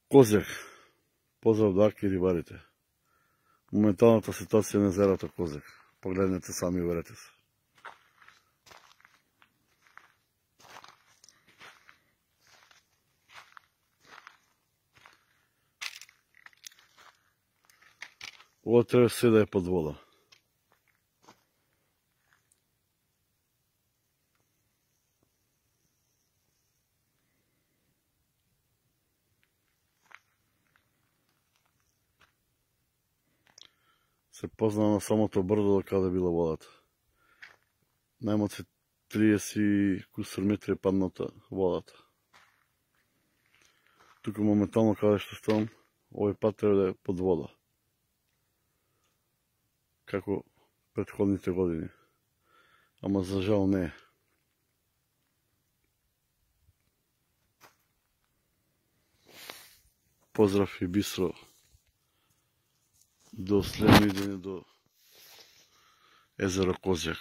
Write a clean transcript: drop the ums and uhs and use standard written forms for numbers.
Козјак. Поздрав до Аки и рибарите. Моменталната ситуација на езерото Козјак. Погледнете сами и уверете се. Ова треба се да е под вода. Се позна на самото брдо до каде била водата. Најмалку 30 кусур метри е падната водата. Тука моментално каде што ставам, овој пат треба да е под вода. Како претходните години. Ама за жал не е. Поздрав и бистро до следно идење до езеро Козјак.